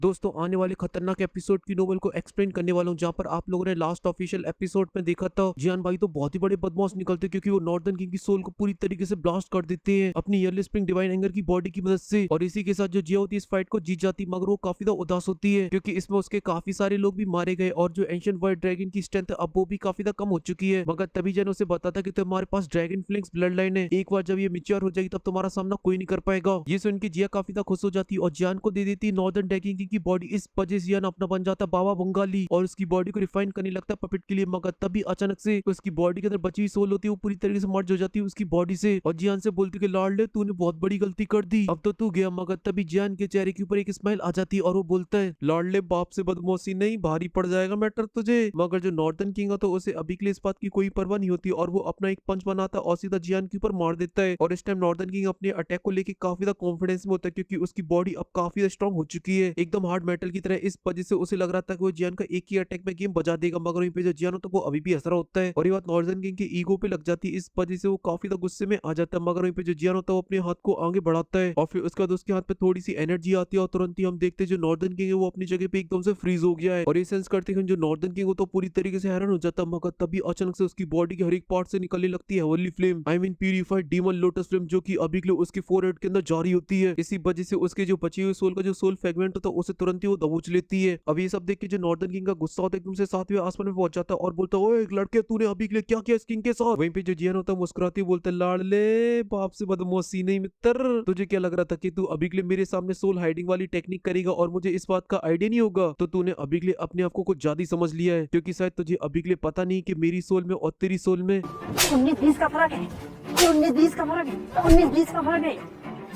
दोस्तों आने वाले खतरनाक एपिसोड की नोवेल को एक्सप्लेन करने वाला हूँ, जहाँ पर आप लोगों ने लास्ट ऑफिशियल एपिसोड में देखा था जियान भाई तो बहुत ही बड़े बदमाश निकलते क्योंकि वो नॉर्दर्न किंग की सोल को पूरी तरीके से ब्लास्ट कर देते हैं अपनी ईयरली स्प्रिंग डिवाइन एंगर की बॉडी की मदद से। और इसी के साथ जो जिया होती है इस फाइट को जीत जाती, मगर वो काफी ज्यादा उदास होती है क्योंकि इसमें उसके काफी सारे लोग भी मारे गए और जो एंशिएंट व्हाइट ड्रैगन की स्ट्रेंथ अब वो भी काफी ज्यादा कम हो चुकी है। मगर तभी जन उसे बताता कि तुम्हारे पास ड्रैगन फ्लिंक्स ब्लड लाइन है, एक बार जब ये मिच्योर हो जाएगी तब तुम्हारा सामना कोई नहीं कर पाएगा। ये सुन के जिया काफी ज्यादा खुश हो जाती है और जियान को दे देती नॉर्दर्न ड्रैगन किंग की बॉडी। इस वजह से जियान अपना बन जाता बाबा बंगाली और उसकी बॉडी को रिफाइन करने लगता है पपेट के लिए। मगर तभी अचानक से उसकी बॉडी के अंदर बची हुई सोल होती है वो पूरी तरीके से मर्ज हो जाती है उसकी बॉडी से और जियान से बोलती है कि लाडले तूने बहुत बड़ी गलती कर दी, अब तो तू गया। मगर तभी जियान के चेहरे के ऊपर एक स्माइल आ जाती है और वो बोलता है लाडले बाप से बदमाशी नहीं, भारी पड़ जाएगा मैटर तुझे। मगर जो नॉर्दर्न किंग है तो उसे अभी के लिए इस बात की कोई परवाह नहीं होती और वो अपना एक पंच बनाता है और सीधा जियान के ऊपर मार देता है। और इस टाइम नॉर्दर्न किंग अपने अटैक को लेकर काफी ज्यादा कॉन्फिडेंस में होता है क्योंकि उसकी बॉडी अब काफी स्ट्रॉन्ग हो चुकी है, एकदम हार्ड मेटल की तरह। इस वजह से उसे लग रहा था कि वो जियान का एक ही अटैक में गेम बजा देगा, मगर वहीं पे जो जियान होता है वो अभी भी हंस रहा होता है और ये बात नॉर्दर्न किंग के ईगो पे लग जाती है। इस वजह से वो काफी ज्यादा गुस्से में आ जाता है, मगर वहीं पे जो जियान होता है वो अपने हाथ को आगे बढ़ाता है और फिर उसके बाद उसके हाथ पे थोड़ी सी एनर्जी आती है और तुरंत ही हम देखते हैं जो नॉर्दर्न किंग है वो अपनी जगह पे एकदम से फ्रीज हो गया है। और ये सेंस करते हैं जो नॉर्दर्न किंग हो तो पूरी तरीके से हैरान हो जाता है, मगर तभी अचानक से उसकी बॉडी के हर एक पार्ट से निकलने लगती है heavenly flame, I mean purified demon lotus flame, जो कि अभी के लिए उसके फोरहेड के अंदर जारी होती है। इसी वजह से उसके जो बची हुई सोल का जो सोल फ्रेगमेंट होता है उसे तुरंत ही वो दबोच लेती है। अब ये सब देख के जो नॉर्दर्न किंग का गुस्सा होता है एकदम से सातवें आसमान में पहुंच जाता है और बोलता है ओए लड़के तूने अभी के लिए क्या किया इस किंग के साथ। वहीं पे जो जियान होता है मुस्कुराती बोलता है लाडले बाप से बदमाशी नहीं मित्र, तुझे क्या लग रहा था कि तू अभी के लिए मेरे सामने सोल हाइडिंग वाली टेक्निक करेगा और मुझे इस बात का आइडिया नहीं होगा? तो तूने अभी के लिए अपने आप को कुछ ज्यादा ही समझ लिया है क्योंकि शायद तुझे अभी के लिए पता नहीं कि मेरी सोल में और तेरी सोल में 19-20 का फर्क है। 19-20 का फर्क है। 19-20 का फर्क है।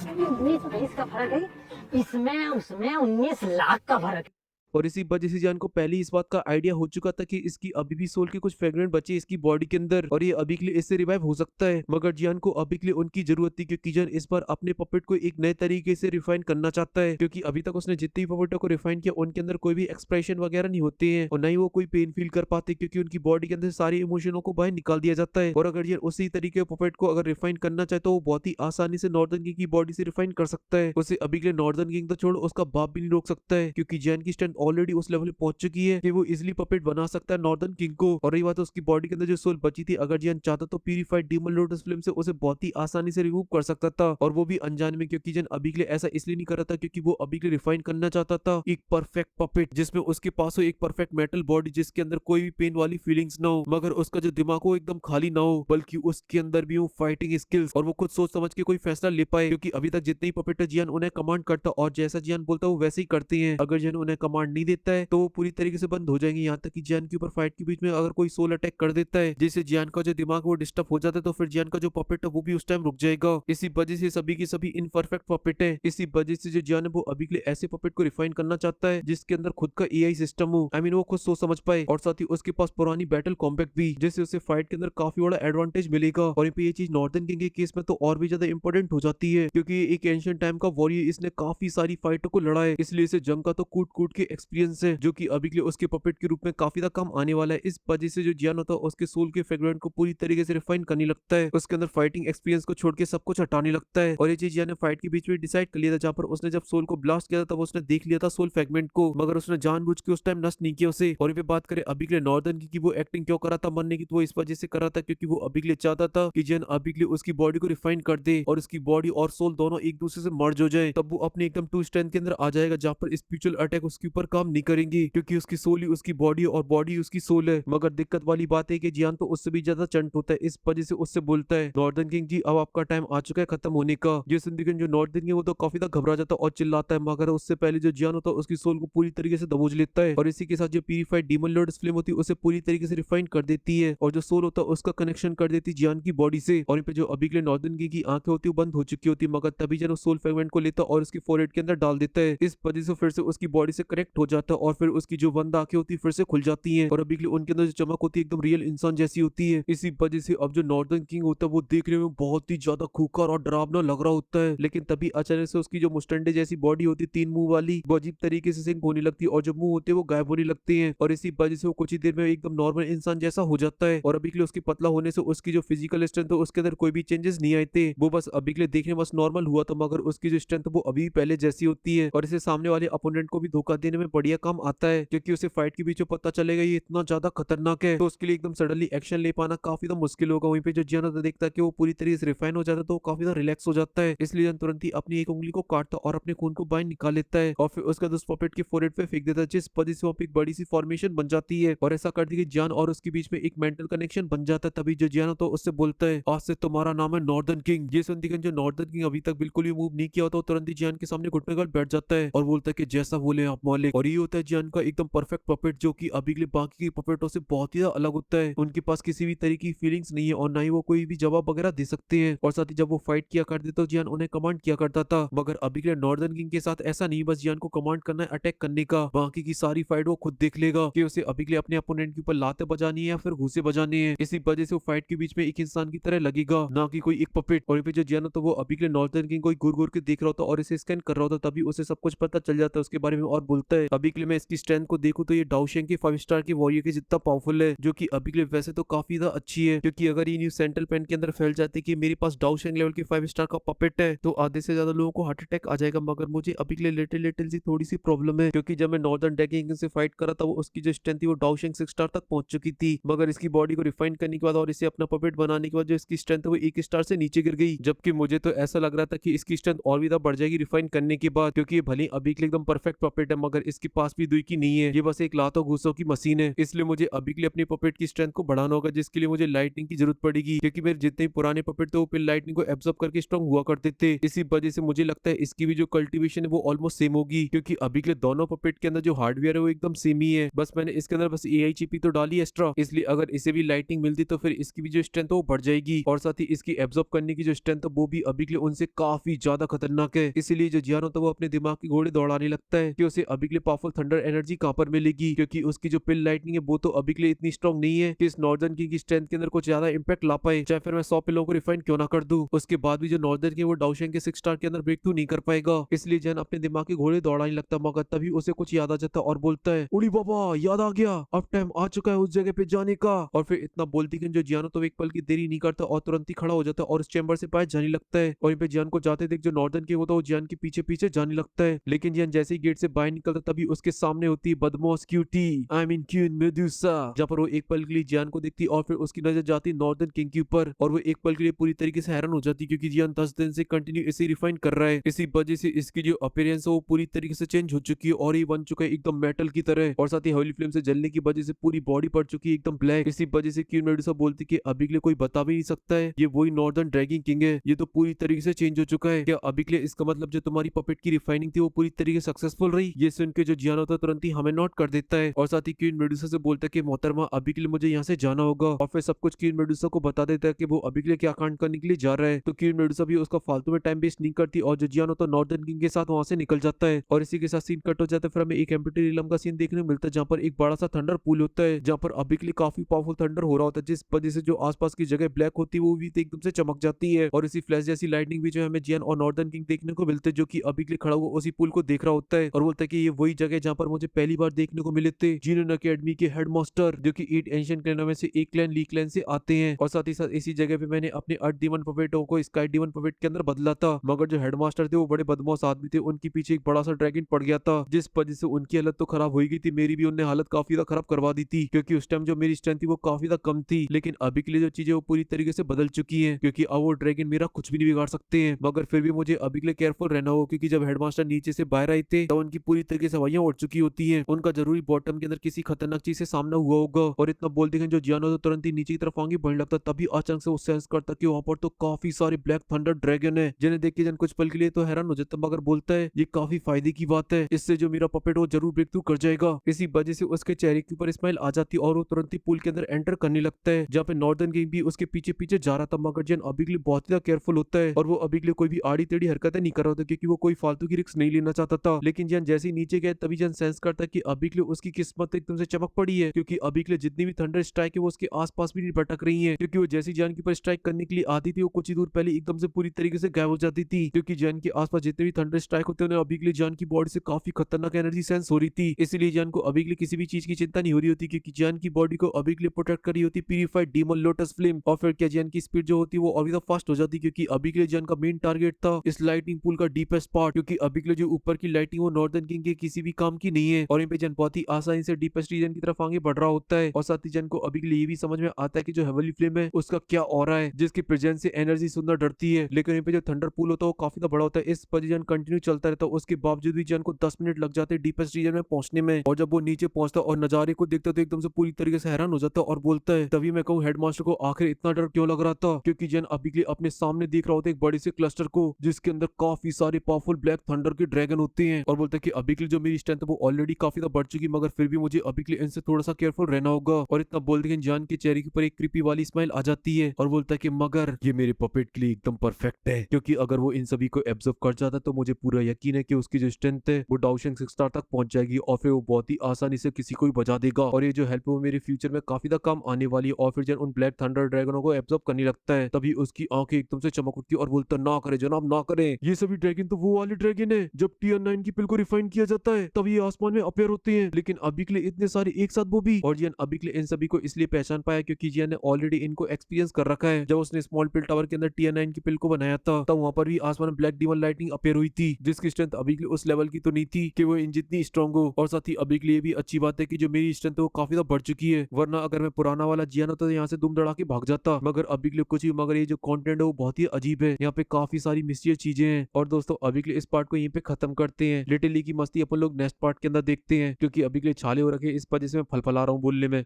19-20 का फर्क है। इसमें उसमें 19 लाख का फर्क है। और इसी वजह से जान को पहले ही इस बात का आइडिया हो चुका था कि इसकी अभी भी सोल के कुछ फ्रेगमेंट बचे इसकी बॉडी के अंदर और ये अभी के लिए इससे रिवाइव हो सकता है। मगर जियान को अभी के लिए उनकी जरूरत थी क्योंकि जियान इस बार अपने पपेट को एक नए तरीके से रिफाइन करना चाहता है क्योंकि अभी तक उसने जितनी पपेटों को रिफाइन किया उनके अंदर कोई भी एक्सप्रेशन वगैरह नहीं होते हैं और न ही वो कोई पेन फील कर पाते क्योंकि उनकी बॉडी के अंदर सारी इमोशनों को बाहर निकाल दिया जाता है। और अगर ये उसी तरीके पपेट को अगर रिफाइन करना चाहे तो वो बहुत ही आसानी से नॉर्दर्न किंग की बॉडी से रिफाइन कर सकता है। उसे अभी के लिए नॉर्दर्न किंग तो छोड़ उसका बाप भी नहीं रोक सकता है क्योंकि जियान की स्ट्रेंथ ऑलरेडी उस लेवल पहुंच चुकी है कि वो इजिली पपेट बना सकता है नॉर्दर्न किंग को। और रही बात उसकी बॉडी के अंदर जो सोल बची थी, अगर जियान चाहता तो प्यूरिफाइड डीमन लोटस फ्लेम से उसे बहुत ही आसानी से रिमूव कर सकता था और वो भी अनजान में, क्योंकि जियान अभी के लिए ऐसा इसलिए नहीं कर रहा था क्योंकि वो अभी के लिए रिफाइन करना चाहता था एक परफेक्ट पपेट जिसमें उसके पास हो एक परफेक्ट मेटल बॉडी जिसके अंदर कोई भी पेन वाली फीलिंग्स ना हो, मगर उसका जो दिमाग हो एकदम खाली ना हो बल्कि उसके अंदर भी हो फाइटिंग स्किल्स और वो खुद सोच समझ के कोई फैसला ले पाए। क्योंकि अभी तक जितने ही पपेट है जियान उन्हें कमांड करता और जैसा जियान बोलता है वो वैसे ही करते हैं। अगर जियान उन्हें कमांड नहीं देता है तो वो पूरी तरीके से बंद हो जाएंगे, यहाँ तक कि जियान के ऊपर फाइट के बीच में अगर कोई सोल अटैक कर देता है जिससे जियान का जो दिमाग वो डिस्टर्ब हो जाता है तो फिर जियान का जो पपेट है वो भी उस टाइम रुक जाएगा। इसी वजह से सभी की सभी इनपरफेक्ट पपेट है। इसी वजह से जो जियान है वो अभी के लिए ऐसे पपेट को रिफाइन करना चाहता है जिसके अंदर खुद का एआई सिस्टम हो, आई मीन वो खुद सोच समझ पाए और साथ ही उसके पास पुरानी बैटल कॉम्पैक्ट भी जिससे उसे फाइट के अंदर काफी बड़ा एडवांटेज मिलेगा। और ये चीज नॉर्दर्न किंग के केस में तो और भी ज्यादा इंपॉर्टेंट हो जाती है क्योंकि एक एंशिएंट टाइम का वॉरियर, इसने काफी सारी फाइटों को लड़ा है, इसलिए इसे जंग का तो कूट कूट के एक्सपीरियंस है जो कि अभी के लिए उसके पपेट के रूप में काफी ज्यादा कम आने वाला है। इस वजह से जो जियान होता है उसके सोल के फ्रेगमेंट को पूरी तरीके से रिफाइन करने लगता है, उसके अंदर फाइटिंग एक्सपीरियंस को छोड़ के सब कुछ हटाने लगता है। और ये चीज जियान ने फाइट के बीच में डिसाइड कर लिया था, जहां पर उसने जब सोल को ब्लास्ट किया था तब उसने देख लिया था सोल फ्रेगमेंट को, मगर उसने जानबूझ के उस टाइम नष्ट नहीं किया उसे। और ये बात करें अभी के लिए नॉर्दर्न की वो एक्टिंग क्यों करा था मरने की, तो वो इस वजह से करा था क्योंकि वो अभी के लिए चाहता था कि जियान अभी के लिए उसकी बॉडी को रिफाइन कर दे और उसकी बॉडी और सोल दोनों एक दूसरे से मर्ज हो जाए, तब वो अपने एकदम टू स्ट्रेंथ के अंदर आ जाएगा जहां पर स्पिरिचुअल अटैक उसके ऊपर काम नहीं करेंगे क्योंकि उसकी सोल ही उसकी बॉडी और बॉडी उसकी सोल है। मगर दिक्कत वाली बात है कि जियान तो उससे भी ज्यादा चंट होता है, इस वजह से उससे बोलता है नॉर्दर्न किंग जी अब आपका टाइम आ चुका है खत्म होने का। जो सिंधिकन जो नॉर्दर्न किंग वो तो काफी ज्यादा घबरा जाता है और चिल्लाता है, मगर उससे पहले जो जियान होता है उसकी सोल को पूरी तरीके से दबोच लेता है और इसी के साथ जो प्यूरिफाइड डीमन लॉर्ड फ्लेम होती है उसे पूरी तरीके से रिफाइन कर देती है और जो सोल होता है उसका कनेक्शन कर देती है जियान की बॉडी से। और पे जो अभी के लिए नॉर्दर्न किंग की आंखें होती है वो बंद हो चुकी होती है, मगर तभी जन सोल फ्रेगमेंट को लेता है और उसकी फोरहेड के अंदर डाल देता है। इस वजह से फिर से उसकी बॉडी से कनेक्ट रिफ्लेक्ट हो जाता है और फिर उसकी जो बंद आंखें होती है फिर से खुल जाती हैं और अभी के लिए उनके अंदर जो चमक होती है एकदम रियल इंसान जैसी होती है। इसी वजह से अब जो नॉर्दर्न किंग होता है वो देखने में बहुत ही ज्यादा खूंखार और डरावना लग रहा होता है, लेकिन तभी अचानक से उसकी जो मुस्टंडे जैसी बॉडी होती है 3 मुंह वाली, वो अजीब तरीके से सिंक होने लगती है और जो मुंह होते हैं वो गायब होने लगते हैं और इसी वजह से वो कुछ ही देर में एकदम नॉर्मल इंसान जैसा हो जाता है। और अभी के लिए उसके पतला होने से उसकी जो फिजिकल स्ट्रेंथ है उसके अंदर कोई भी चेंजेस नहीं आए थे, वो बस अभी के लिए देखने में बस नॉर्मल हुआ था, मगर उसकी जो स्ट्रेंथ वो अभी भी पहले जैसी होती है और इसे सामने वाले अपोनेंट को भी धोखा देने में बढ़िया काम आता है, क्योंकि उसे फाइट के बीच में पता चलेगा ये इतना ज्यादा खतरनाक है तो उसके लिए एकदम सडनली एक्शन ले पाना काफी ज्यादा मुश्किल होगा। वहीं पे जो जियान देखता है कि वो पूरी तरीके से रिफाइन हो जाता है तो वो काफी ज्यादा रिलैक्स हो जाता है, इसलिए जियान तुरंत ही अपनी एक उंगली को काटता और अपने खून को बाहर निकाल लेता है और फिर उसका उस पपेट के फोरहेड पे फेंक देता है, जिस वजह से वहाँ पे एक बड़ी सी फॉर्मेशन बन जाती है और ऐसा करती है कि जियान और उसके बीच में एक मेंटल कनेक्शन बन जाता है। तभी जो जियान तो उससे बोलता है आज से तुम्हारा नाम है नॉर्दर्न किंग। ये सुनती जो नॉर्दर्न किंग अभी तक बिल्कुल भी मूव नहीं किया होता, तुरंत ही जियान के सामने घुटने कर बैठ जाता है और बोलता है कि जैसा बोले आप मालिक। और ये होता है जियान का एकदम परफेक्ट पपेट जो कि अभी के लिए बाकी के पपेटों से बहुत ही अलग होता है। उनके पास किसी भी तरीके की फीलिंग्स नहीं है और ना ही वो कोई भी जवाब वगैरह दे सकते हैं और साथ ही जब वो फाइट किया करते तो जियान उन्हें कमांड किया करता था, मगर अभी के लिए नॉर्दर्न किंग के साथ ऐसा नहीं, बस जियान को कमांड करना है अटैक करने का, बाकी की सारी फाइट वो खुद देख लेगा कि उसे अभी के लिए अपने अपोनेंट के ऊपर लाते बजानी है या फिर घूसे बजानी है। इसी वजह से वो फाइट के बीच में एक इंसान की तरह लगेगा ना कि कोई एक पपेट। और फिर जो जियान तो वो अभी के लिए नॉर्दर्न किंग को घूर घूर के देख रहा होता और इसे स्कैन कर रहा होता, तभी उसे सब कुछ पता चल जाता है उसके बारे में और बोलता है अभी के लिए मैं इसकी स्ट्रेंथ को देखूं तो ये डाउशेंग के 5 स्टार के वॉरियर के जितना पावरफुल है, जो कि अभी के लिए वैसे तो काफी ज्यादा अच्छी है, क्योंकि अगर ये न्यूज सेंट्रल पेंट के अंदर फैल जाती है कि मेरे पास डाउशेंग लेवल के 5 स्टार का पपेट है तो आधे से ज्यादा लोगों को हार्ट अटैक आ जाएगा। मगर मुझे अभी के लिए लिटिल लिटिल सी थोड़ी सी प्रॉब्लम है, क्योंकि जब मैं नॉर्दर्न ड्रैगन से फाइट करा था वो उसकी जो स्ट्रेंथ थी वो डाउशेंग 6 स्टार तक पहुंच चुकी थी, मगर इसकी बॉडी को रिफाइन करने के बाद और इसे अपना पपेट बनाने के बाद जो इसकी स्ट्रेंथ है वो 1 स्टार से नीचे गिर गई, जबकि मुझे तो ऐसा लग रहा था कि इसकी स्ट्रेंथ और भी बढ़ जाएगी रिफाइन करने के बाद, क्योंकि ये भले अभी के लिए एकदम परफेक्ट पपेट है मगर इसके पास भी दुई की नहीं है, ये बस एक लातों घूसों की मशीन है। इसलिए मुझे अभी के लिए अपने पपेट की स्ट्रेंथ को बढ़ाना होगा, जिसके लिए मुझे लाइटनिंग की जरूरत पड़ेगी, क्योंकि मेरे जितने पुराने पपेट थे वो फिर लाइटनिंग को एब्जॉर्ब करके स्ट्रॉन्ग हुआ करते थे। इसी वजह से मुझे लगता है इसकी भी जो कल्टीवेशन है वो ऑलमोस्ट सेम होगी, क्योंकि अभी के लिए दोनों पपेट के अंदर जो हार्डवेयर है वो एकदम सेम ही है, बस मैंने इसके अंदर बस एआई चिप तो डाली एक्स्ट्रा, इसलिए अगर इसे भी लाइटिंग मिलती तो फिर इसकी भी जो स्ट्रेंथ है वो बढ़ जाएगी और साथ ही इसकी एब्जॉर्ब करने की जो स्ट्रेंथ है वो भी अभी के लिए उनसे काफी ज्यादा खतरनाक है। इसीलिए जो जियान होता है वो अपने दिमाग के घोड़े दौड़ाने लगता है कि उसे अभी के लिए पावरफुल थंडर एनर्जी कहां पर मिलेगी, क्योंकि उसकी जो पिल लाइटनिंग है वो तो अभी के लिए इतनी स्ट्रॉन्ग नहीं है कि इस नॉर्दर्न किंग की स्ट्रेंथ के अंदर कुछ ज्यादा इंपैक्ट ला पाए, चाहे फिर मैं 100 पिलों को रिफाइन क्यों ना कर दूं। उसके बाद भी जो नॉर्दर्न किंग वो डाउशेंग के 6 स्टार के अंदर ब्रेक थ्रू नहीं कर पाएगा, इसलिए जैन अपने दिमाग के घोड़े दौड़ाने लगता, मगर तभी उसे कुछ याद आ जाता और बोलता है उड़ी बाबा याद आ गया, अब टाइम आ चुका है उस जगह पे जाने का। और फिर इतना बोलती कि जो जियानो तो एक पल की देरी नहीं करता और तुरंत ही खड़ा हो जाता है और उस चैम्बर से बाहर जाने लगता है। और पे जियान को जाते देख जो नॉर्दर्न किंग होता है वो जियान के पीछे पीछे जाने लगता है, लेकिन जियान जैसे ही गेट से बाहर निकलता तभी उसके सामने होती है बदमाश cutie I mean queen Medusa, जहाँ पर वो एक पल के लिए जियान को देखती और फिर उसकी नजर जाती नॉर्दर्न किंग के ऊपर और वो एक पल के लिए पूरी तरीके से हैरान हो जाती, क्योंकि जियान 10 दिन से कंटिन्यू इसे रिफाइन कर रहा है। इसी वजह से इसकी जो अपीयरेंस है वो पूरी तरीके से चेंज हो चुकी है और ये बन चुका है एकदम मेटल की तरह, और साथ ही हॉली फ्लेम से जलने की वजह से पूरी बॉडी पड़ चुकी है एकदम ब्लैक। इसी वजह से क्वीन मेडुसा बोलती कि अभी के लिए कोई बता भी नहीं सकता है ये वही नॉर्दर्न ड्रैगन किंग है, ये तो पूरी तरीके से चेंज हो चुका है। क्या अभी के लिए इसका मतलब जो तुम्हारी पपेट की रिफाइनिंग थी वो पूरी तरीके से सक्सेसफुल रही? ये सुन के जो जियान होता है तुरंत ही हमें नोट कर देता है और साथ ही क्वीन मेडुसा से बोलता है कि मोहतरमा अभी के लिए मुझे यहाँ से जाना होगा, और फिर सब कुछ क्वीन मेडुसा को बता देता है कि वो अभी के लिए क्या कांड करने के लिए जा रहा है। तो क्वीन मेडुसा भी उसका फालतू में टाइम वेस्ट नहीं करती और जो जियान होता है नॉर्दर्न किंग के साथ वहां से निकल जाता है। और इसी के साथ सीन कट हो जाता है, फिर हमें एक एम्प्टी रिलम का सीन देखने को मिलता है जहाँ पर एक बड़ा सा थंडर पूल होता है, जहाँ पर अभी के लिए काफी पावरफुल थंडर हो रहा होता है, जिस वजह से जो आसपास की जगह ब्लैक होती है वो भी एकदम से चमक जाती है और इसी फ्लैश जैसी लाइटनिंग भी जो हमें जियान और नॉर्दर्न किंग देखने को मिलते हैं, जो कि अभी के लिए खड़ा हुआ उसी पुल को देख रहा होता है और बोलता है कि ये वही जगह जहाँ पर मुझे पहली बार देखने को मिले थे जीनन अकेडमी के हेडमास्टर, जो कि 8 एंशिएंट क्लैनों में से एक क्लैन ली क्लैन से आते हैं। और साथ ही साथ इसी जगह पे मैंने अपने अर्थ डीमन पपेटों को स्काई डीमन पपेट के अंदर बदला था, मगर जो हेडमास्टर थे वो बड़े बदमाश आदमी थे, उनके पीछे एक बड़ा सा ड्रैगन पड़ गया था, जिस वजह से उनकी हालत तो खराब हो ही गई थी, मेरी भी उनने हालत काफी ज्यादा खराब करवा दी थी, क्योंकि उस टाइम जो मेरी स्ट्रेंथ थी वो काफी ज्यादा कम थी। लेकिन अभी के लिए जो चीजें वो पूरी तरीके से बदल चुकी है, क्योंकि अब वो ड्रैगन मेरा कुछ भी नहीं बिगाड़ सकते हैं। मगर फिर भी मुझे अभी के लिए केयरफुल रहना हो, क्योंकि जब हेडमास्टर नीचे से बाहर आए थे तो उनकी पूरी तरीके से हवाइयां उड़ चुकी होती है, उनका जरूरी बॉटम के अंदर किसी खतरनाक चीज से सामना हुआ होगा। और इतना बोलते हैं जो जियानो तो तुरंत ही नीचे की तरफ आगे बढ़ने लगता, तभी अचानक से वो सेंस करता कि वहां पर तो काफी सारे ब्लैक थंडर ड्रैगन है, जिन्हें देख के जन कुछ पल के लिए तो हैरान हो जाता, मगर बोलता है ये काफी फायदे की बात है, इससे जो मेरा पपेट वो जरूर ब्रेक थ्रू कर जाएगा। इसी वजह से उसके चेहरे के ऊपर स्माइल आ जाती और वो तुरंत ही पूल के अंदर एंटर करने लगता है, जहाँ पे नॉर्दर्न किंग भी उसके पीछे पीछे जा रहा था, मगर जन अभी के लिए बहुत ज्यादा केयरफुल होता है और वो अभी के लिए कोई भी आड़ी टेढ़ी हरकतें नहीं कर रहा था, क्योंकि वो कोई फालतू की रिस्क नहीं लेना चाहता था। लेकिन जन जैसे ही नीचे गया तभी जन सेंस करता है कि अभी के लिए उसकी किस्मत एकदम से चमक पड़ी है, क्योंकि अभी के लिए जितनी भी थंडर स्ट्राइक है वो उसके आसपास भी नहीं भटक रही है, क्योंकि वो जैसी जान के ऊपर स्ट्राइक करने के लिए आती थी वो कुछ ही दूर पहले एकदम से पूरी तरीके से गायब हो जाती थी, क्योंकि जान के आसपास जितने भी थंडर स्ट्राइक होते हैं उन्हें अभी के लिए जान की बॉडी से काफी खतरनाक एनर्जी सेंस हो रही थी। इसीलिए जान को अभी के लिए किसी भी चीज की चिंता नहीं हो रही होती, क्योंकि जान की बॉडी को अभी के लिए प्रोटेक्ट कर रही होती प्यूरिफाइड डीमन लोटस फ्लेम। और फिर क्या जान की स्पीड जो होती है वो और भी ज्यादा फास्ट हो जाती, क्योंकि अभी के लिए जान का मेन टारगेट था इस लाइटिंग पूल का डीपेस्ट पार्ट, क्योंकि अभी के लिए जो ऊपर की लाइटिंग वो नॉर्दर्न किंग के किसी भी काम की नहीं है, और इन पे जन बहुत ही आसानी से डीपेस्ट रीजन की तरफ आगे बढ़ रहा होता है। और साथ ही जन को अभी के लिए ये भी समझ में आता है कि जो हेवनली फ्लेम है उसका क्या ऑरा है, जिसकी प्रेजेंस से एनर्जी सुंदर डरती है। लेकिन इन पे जो थंडर पूल होता है वो काफी ज्यादा बड़ा होता है, इस पर जन कंटिन्यू चलता रहता है, उसके बावजूद भी जन को 10 मिनट लग जाते हैं डीपेस्ट रीजन में पहुंचने में। और जब वो नीचे पहुंचता है और नजारे को देखता है तो एकदम से पूरी तरीके से हैरान हो जाता है और बोलता है, तभी मैं कहूँ हेडमास्टर को आखिर इतना डर क्यों लग रहा था, क्योंकि जन अभी के लिए अपने सामने देख रहा होता है एक बड़े से क्लस्टर को जिसके अंदर काफी सारे पावरफुल ब्लैक थंडर के ड्रैगन होते हैं। और बोलता है कि अभी के लिए जो मेरी स्ट्रेंथ है वो ऑलरेडी काफी ज्यादा बढ़ चुकी, मगर फिर भी मुझे अभी के लिए इनसे थोड़ा सा केयरफुल रहना होगा। और इतना बोलते हैं जान के चेहरे के ऊपर एक क्रीपी वाली स्माइल आ जाती है और बोलता है कि मगर ये मेरे पपेट के लिए एकदम परफेक्ट है, क्योंकि अगर वो इन सभी को एब्जॉर्ब कर जाता है तो मुझे पूरा यकीन है कि उसकी जो स्ट्रेंथ है वो डाउशिंग 6 स्टार तक पहुंच जाएगी, और फिर वो बहुत ही आसानी से किसी को भी बचा देगा। और ये जो हेल्प है वो मेरे फ्यूचर में काफी ज्यादा काम आने वाली है। और फिर जब उन ब्लैक थंडर ड्रैगनों को एब्जॉर्ब करने लगता है तभी उसकी आंखें एकदम से चमक उठती है और बोलता है, ना करे जनाब ना करें, ये सभी ड्रैगन तो वो वाले ड्रैगन है जब TR9 की पिल को रिफाइन किया जाता है तब ये आसमान में अपेयर होते हैं, लेकिन अभी के लिए इतने सारे एक साथ वो भी। और जियान अभी के लिए इन सभी को इसलिए पहचान पाया क्योंकि जियान ने ऑलरेडी इनको एक्सपीरियंस कर रखा है। जब उसने स्मॉल पिल टावर के अंदर TR9 की पिल को बनाया था तब वहां पर भी आसमान में ब्लैक डीमन लाइटिंग अपेयर हुई थी, जिसकी स्ट्रेंथ अभी के लिए उस लेवल की तो नहीं थी कि वो इन जितनी स्ट्रॉन्ग हो। और साथ ही अभी के लिए भी अच्छी बात है कि जो मेरी स्ट्रेंथ है वो काफी ज्यादा बढ़ चुकी है, वरना अगर मैं पुराना वाला जियान होता तो यहाँ से दुम दड़ा के भाग जाता। मगर अभी के लिए कुछ ही, मगर ये जो कंटेंट है वो बहुत ही अजीब है, यहाँ पे काफी सारी मिस्टीरियस चीजें हैं। और दोस्तों अभी के लिए इस पार्ट को यहीं पे खत्म करते हैं। लिटिल ली की मस्ती अपन लोग नेक्स्ट पार्ट के अंदर देखते हैं, क्योंकि अभी के लिए छाले हो रखे हैं इस पर जिसमें फलफला रहा हूँ बोलने में।